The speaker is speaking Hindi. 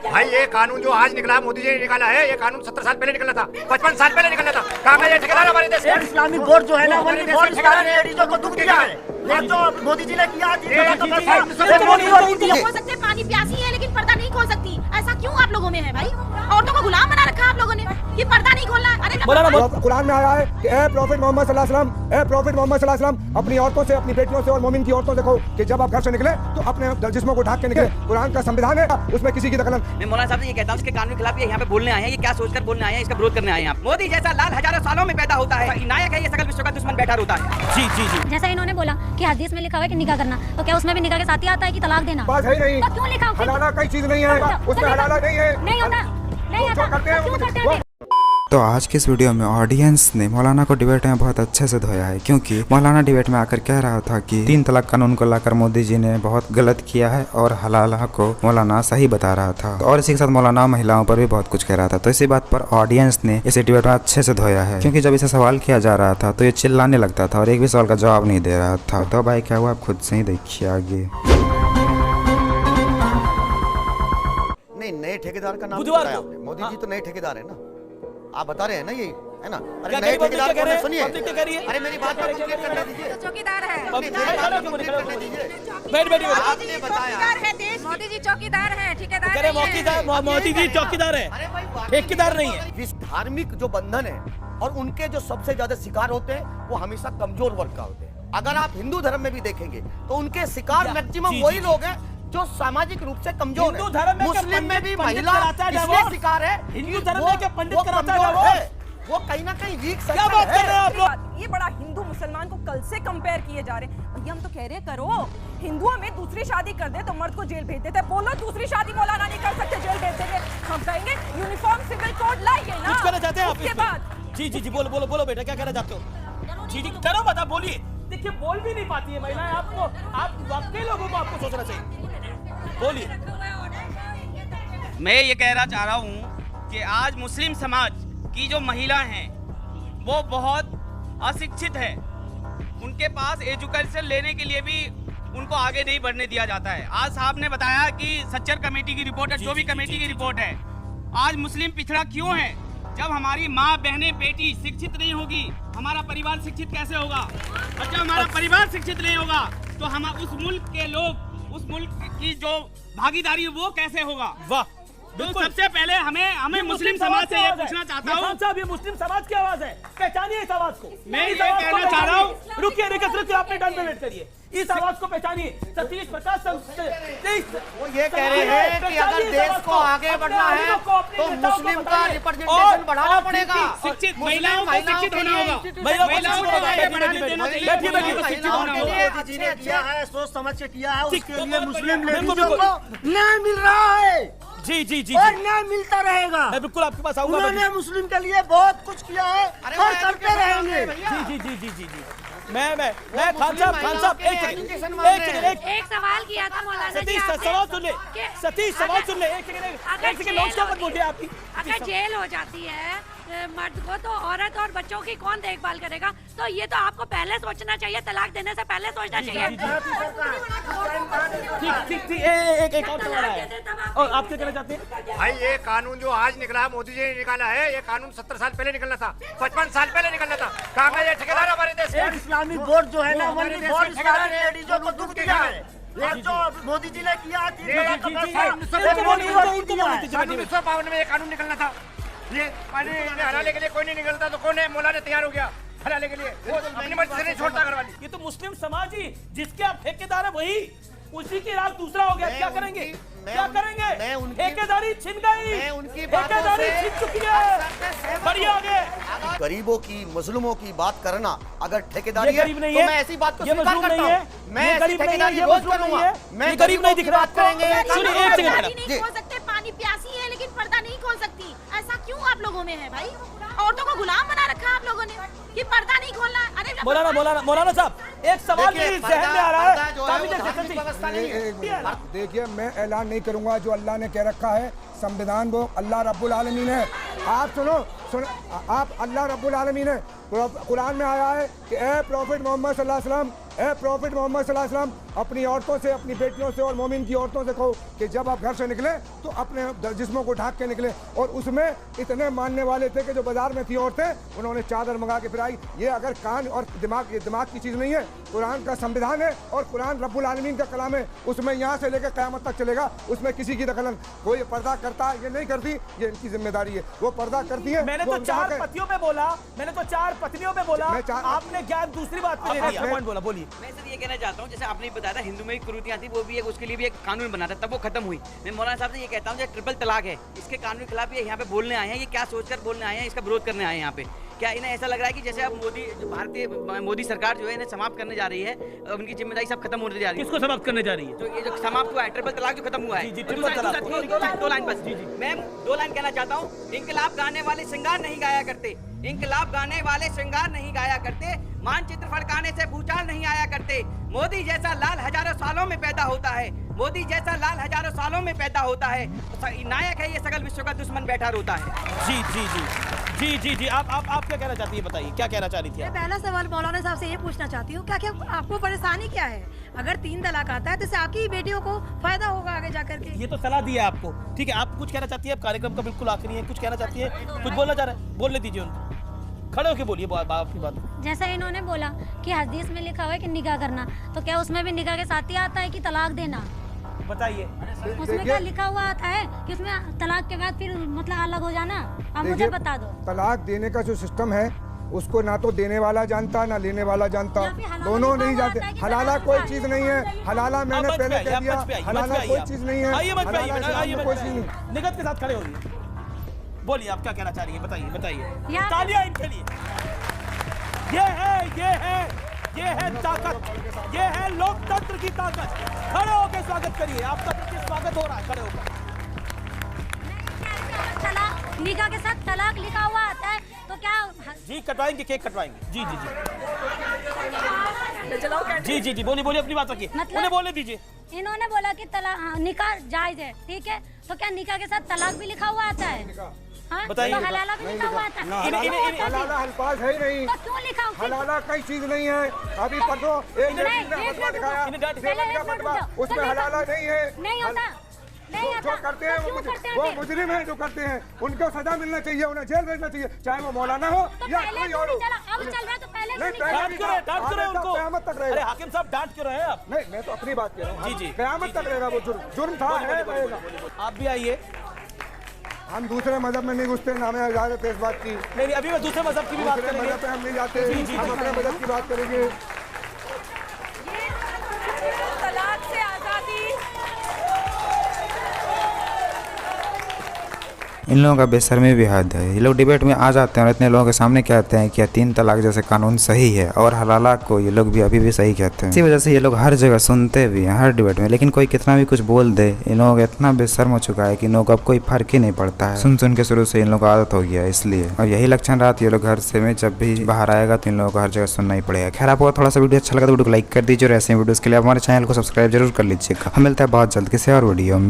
भाई ये कानून जो आज निकला मोदी जी ने निकाला है, ये कानून 70 साल पहले निकला था, 55 साल पहले निकला था। कहाँ गए ये ठेकेदार हमारे देश के? इस्लामिक बोर्ड जो है ना, वो लेडीजों को दुख दिया है। ये जो मोदी जी ने किया, हो सकते पानी प्यासी है लेकिन पर्दा नहीं खोल सकती, ऐसा क्यों आप लोगों में है भाई? औरतों को गुलाम बना रखा आप लोगों ने कि पर्दा नहीं खोलना। अरे कुरान में आया है कि ए प्रॉफिट मोहम्मद सल्लल्लाहु अलैहि वसल्लम, ए प्रॉफिट मोहम्मद सल्लल्लाहु अलैहि वसल्लम, अपनी औरतों से, अपनी बेटियों से और मोमिन की औरतों से कहो कि जब आप घर से निकले तो अपने जिस्मों को ढक के निकले। कुरान का संविधान है, उसमें किसी की दखल। मैं मौलाना साहब से ये कहता हूँ, इसके कानून के खिलाफ ये यहाँ पे बोलने आए हैं, ये क्या सोचकर बोलने आए हैं, इसका विरोध करने आए हैं। मोदी जैसा लाल हजारों सालों में पैदा होता है, नायक है, ये सकल विश्व का दुश्मन बैठा होता है। जी जी जी। जैसा इन्होंने बोला कि हदीस में लिखा हुआ है कि निकाह करना, तो क्या उसमें भी निकाह के साथ ही आता है कि तलाक देना? बात है नहीं, तो क्यों लिखा? हलाला कई चीज नहीं है, उसमें हलाला नहीं है, नहीं होता, नहीं आता, क्यों करते हैं? तो आज के इस वीडियो में ऑडियंस ने मौलाना को डिबेट में बहुत अच्छे से धोया है, क्योंकि मौलाना डिबेट में आकर कह रहा था कि 3 तलाक कानून को लाकर मोदी जी ने बहुत गलत किया है और हलाला को मौलाना सही बता रहा था। और इसी के साथ मौलाना महिलाओं पर भी बहुत कुछ कह रहा था। तो इसी बात पर ऑडियंस ने इसे डिबेट में अच्छे से धोया है, क्योंकि जब इसे सवाल किया जा रहा था तो ये चिल्लाने लगता था और एक भी सवाल का जवाब नहीं दे रहा था। तो भाई क्या हुआ, आप खुद से ही देखिए आगे। नहीं, नए ठेकेदार का नाम बताया आपने। मोदी जी तो नए ठेकेदार है ना, आप बता रहे हैं ना, यही है ना। अरे नए ठेकेदार को सुनिए, अरे मेरी बात कंप्लीट करने दीजिए। चौकीदार है, आपने बताया मोदी जी चौकीदार है, ठेकेदार मोदी जी चौकीदार है, ठेकेदार नहीं है। इस धार्मिक जो बंधन है और उनके जो सबसे ज्यादा शिकार होते हैं वो हमेशा कमजोर वर्ग का होते हैं। अगर आप हिंदू धर्म में भी देखेंगे तो उनके शिकार मैक्सिमम वही लोग हैं जो सामाजिक रूप से कमजोर है। मुस्लिम में भी महिला इसलिए शिकार है, हिंदू धर्म में क्या पंडित कराता है, वो कहीं ना कहीं वीक क्या बात कर रहे हैं आप लोग? ये बड़ा हिंदू मुसलमान को कल से कंपेयर किए जा रहे हैं। भैया हम तो कह रहे हैं करो, हिंदुओं में दूसरी शादी कर दे तो मर्द को जेल भेज देते, बोलो दूसरी शादी मौलाना नहीं कर सकते, जेल भेज देंगे। हम कहेंगे यूनिफॉर्म सिविल कोड लाइए ना। कुछ कहना चाहते हैं आप उसके बाद? जी जी जी, बोलो बोलो बोलो बेटा, क्या कहना चाहते हो? जी जी करो, बता, बोलिए। देखिए बोल भी नहीं पाती है महिलाएं, आपको आप वाकई लोगों को आपको सोचना चाहिए, बोलिए। मैं ये कहना चाह रहा हूँ कि आज मुस्लिम समाज की जो महिला हैं वो बहुत अशिक्षित है, उनके पास एजुकेशन लेने के लिए भी उनको आगे नहीं बढ़ने दिया जाता है। आज साहब ने बताया कि सच्चर कमेटी की रिपोर्ट है, जो भी कमेटी की रिपोर्ट है। आज मुस्लिम पिछड़ा क्यों है? जब हमारी माँ बहनें बेटी शिक्षित नहीं होगी, हमारा परिवार शिक्षित कैसे होगा? और जब हमारा परिवार शिक्षित नहीं होगा तो हम उस मुल्क के लोग, उस मुल्क की जो भागीदारी है वो कैसे होगा? वाह, तो सबसे पहले हमें मुस्लिम समाज से ये पूछना चाहता हूँ। साहब, ये मुस्लिम समाज की आवाज है, पहचानिए इस आवाज को। मैं ये कहना चाह रहा हूँ, रुकिए रुकिए, आपने टर्न पे वेट करिए, इस आवाज को पहचानिए। सतीश प्रकाश वो ये कह रहे हैं कि अगर देश को आगे बढ़ना है तो मुस्लिम का रिप्रेजेंटेशन बढ़ाना पड़ेगा। शिक्षित महिलाओं को शिक्षित होना होगा, महिलाओं को आगे बढ़ाने देना चाहिए। किया है, सोच समझ के किया है, उसके लिए मुस्लिम लेडीजों को न्याय मिल रहा है। जी जी जी, और न्याय मिलता रहेगा। मैं बिल्कुल आपके पास आऊंगा। उन्होंने मुस्लिम के लिए बहुत कुछ किया है और करते रहेंगे। जी जी जी जी जी, मैं खान साहब एक सवाल किया था मौलाना जी, सतीश सवाल सुन ले, सतीश सवाल सुन ले, एक सेकंड लॉन्च मत बोलिए आपकी। अगर जेल हो जाती है मर्द को तो औरत और बच्चों की कौन देखभाल करेगा? तो ये तो आपको पहले सोचना चाहिए, तलाक देने से पहले सोचना चाहिए। ठीक, एक और सवाल है, और आप क्या कहना चाहते हैं? भाई ये कानून जो आज निकला मोदी जी ने निकाला है, ये कानून 70 साल पहले निकलना था, 55 साल पहले निकलना था। कहाँ गए ये ठेकेदार हमारे देश के? इस्लामिक बोर्ड जो है ना, वो लेडीजों को दुख दिया है। जो मोदी जी ने किया 1952 में ये कानून निकलना था। ये पानी हराने के लिए कोई नहीं निकलता तो कौन है? मौलाना तैयार हो गया हराने के लिए, वो अपनी मर्जी से नहीं छोड़ता घर वाली। ये तो मुस्लिम समाज ही, जिसके आप ठेकेदार है वही, उसी की रात दूसरा हो गया। क्या करेंगे, क्या करेंगे? ठेकेदारी छिन गई, ठेकेदारी छिन चुकी है। बढ़िया आगे। गरीबों की, मजलूमों की बात करना अगर ठेकेदारी है तो मैं ऐसी बात को ये स्वीकार मजलूम करता नहीं है, हूं। मैं ये गरीब नहीं है, ये मजलूम नहीं है, मैं गरीब नहीं दिख रहा बात करेंगे। सुनिए एक सेकंड मैडम, नहीं खोल सकते, पानी प्यासी है लेकिन पर्दा नहीं खोल सकती, ऐसा क्यों आप लोगों में है भाई? औरतों को गुलाम बना रखा आप लोगों ने कि पर्दा नहीं खोलना। अरे मौलाना साहब, एक सवाल मेरी जहन में आ रहा है जो है वो काबिल धार्मिक जैसे व्यवस्था नहीं है। देखिए, मैं ऐलान नहीं करूंगा, जो अल्लाह ने कह रखा है संविधान वो अल्लाह रब्बुल आलमीन है। आप सुनो, आप अल्लाह रब्बुल आलमीन है, कुरान में आया है कि ए प्रॉफिट मोहम्मद सल्लल्लाहु अलैहि वसल्लम, ए प्रॉफिट मोहम्मद सल्लल्लाहु अलैहि वसल्लम, अपनी औरतों से, अपनी बेटियों से और मोमिन की औरतों से कहो कि जब आप घर से निकले तो अपने जिस्मों को ढाक के निकले। और उसमें इतने मानने वाले थे कि जो बाजार में थी औरतें, उन्होंने चादर मंगा के फिराई। ये अगर कान और दिमाग की चीज़ नहीं है, कुरान का संविधान है और कुरान रब्बुल आलमीन का कलाम है, उसमें यहाँ से लेकर क़यामत तक चलेगा, उसमें किसी की दखल कोई पर्दा करता है ये नहीं करती, ये इनकी जिम्मेदारी है, वो पर्दा करती है। मैंने तो 4 पतियों में बोला, मैंने तो 4 पत्नियों में बोला, आपने क्या दूसरी बात पे ले लिया? बोला, बोलिए। मैं सर ये कहना चाहता हूँ, जैसे आपने बताया था हिंदू में एक कुरीतियाँ थी, वो भी एक उसके लिए भी एक कानून बना था, तब वो खत्म हुई। मैं मौलाना साहब से ये कहता हूँ, जो ट्रिपल तलाक है, इसके कानून के खिलाफ ये यहाँ पे बोलने आए हैं, ये क्या सोचकर बोलने आए हैं, इसका विरोध करने आए हैं यहाँ पे? क्या इन्हें ऐसा लग रहा है कि जैसे अब मोदी सरकार जो है इन्हें समाप्त करने जा रही है, उनकी जिम्मेदारी सब खत्म होने जा रही है? किसको समाप्त करने जा रही है? जो ये जो समाप्त हुआ है, ट्रिपल तलाक जो खत्म हुआ है। दो लाइन बस, मैं 2 लाइन कहना चाहता हूँ। इंकलाब गाने वाले श्रृंगार नहीं गाया करते, इंकलाब गाने वाले श्रृंगार नहीं गाया करते, मानचित्र फड़काने से भूचाल नहीं आया करते। मोदी जैसा लाल हजारों सालों में पैदा होता है, मोदी जैसा लाल हजारों सालों में पैदा होता है। नायक है ये सकल विश्व का दुश्मन बैठा रोता है। जी जी जी जी जी जी आप क्या कहना चाहती है, बताइए क्या कहना चाह रही थी? मैं पहला सवाल मौलाना साहब से ये पूछना चाहती हूँ, क्या आपको परेशानी क्या है? अगर 3 तलाक आता है तो इससे आपकी बेटियों को फायदा होगा आगे जाकर के। ये तो सलाह दी है आपको, ठीक है। आप कुछ कहना चाहती है? अब कार्यक्रम का बिल्कुल आखिरी है, कुछ कहना चाहती है? कुछ बोलना चाह रहे हैं, बोलने दीजिए उनको, खड़े होके बोलिए आपकी बात। जैसा इन्होंने बोला कि हदीस में लिखा हुआ है कि निकाह करना, तो क्या उसमें भी निकाह के साथ ही आता है कि तलाक देना? बताइए। उसमें क्या लिखा हुआ आता है कि उसमें तलाक के बाद फिर मतलब अलग हो जाना? आप मुझे बता दो। तलाक देने का जो सिस्टम है उसको ना तो देने वाला जानता ना लेने वाला जानता, दोनों नहीं जानते। हलाला कोई चीज नहीं है, हलाला मैंने पहले कह दिया, हलाला कोई चीज नहीं है, कोई चीज नहीं। निगत के साथ खड़े होइए, बोलिए आप क्या कहना चाह रही है, बताइए बताइए। तालियां इनके लिए। ये है ताकत, ये है लोकतंत्र की ताकत। खड़े होकर स्वागत करिए, आपका स्वागत हो रहा है, खड़े होकर। निकाह के साथ तलाक लिखा हुआ आता है तो क्या? जी कटवाएंगे, केक कटवाएंगे। जी जी जी जी जी बोलिए अपनी बात रखिए, उन्हें बोलने दीजिए। इन्होंने बोला कि निकाह जायज है, ठीक है, तो क्या निकाह के साथ तलाक भी लिखा हुआ आता है? बताइए। तो हलाला भी लिखा हुआ आता है? हलाला अल्फाज है ही नहीं, तो क्यों लिखा? हलाला कई चीज नहीं है। अभी परसों एक फतवा दिखाया, उसमें हलाला नहीं है। नहीं होता, जो करते हैं वो मुजरिम है, जो करते हैं उनको सजा मिलना चाहिए, उन्हें जेल भेजना चाहिए, चाहे वो मौलाना हो या कोई और हो। अब चल रहा है तो पहले डांट करें उनको, क़यामत तक रहेगा। अरे हाकिम साहब डांट क्यों रहे हैं आप? नहीं, मैं तो अपनी बात कह रहा हूँ। जी जी क़यामत तक रहेगा वो जुर्म था, है रहेगा। आप भी आइए। हम दूसरे मजहब में नहीं घुसते, ना हमें इजाजत है इस बात की। नहीं, अभी मैं दूसरे मजहब की भी बात करेंगे। मजहब पे हम नहीं जाते, हम अपने मजहब की बात करेंगे। तलाक से आजादी। इन लोगों का बेशर्मी भी हद है। ये लोग डिबेट में आ जाते हैं और इतने लोगों के सामने कहते हैं कि 3 तलाक जैसे कानून सही है, और हलाला को ये लोग भी अभी भी सही कहते हैं। इसी वजह से ये लोग हर जगह सुनते भी हैं, हर डिबेट में। लेकिन कोई कितना भी कुछ बोल दे, इन लोगों का इतना बेशर्म हो चुका है कि इन लोगों को अब कोई फर्क ही नहीं पड़ता है। सुन के शुरू से इन लोगों को आदत हो गया है, इसलिए। और यही लक्षण रहा, ये लोग घर से में जब भी बाहर आएगा तो इन लोगों को हर जगह सुनना ही पड़ेगा। खैर, आपको थोड़ा सा वीडियो अच्छा लगा तो वीडियो को लाइक कर दीजिए, और ऐसे वीडियोस के लिए हमारे चैनल को सब्सक्राइब जरूर कर लीजिएगा। हम मिलते हैं बहुत जल्द किसी और वीडियो में।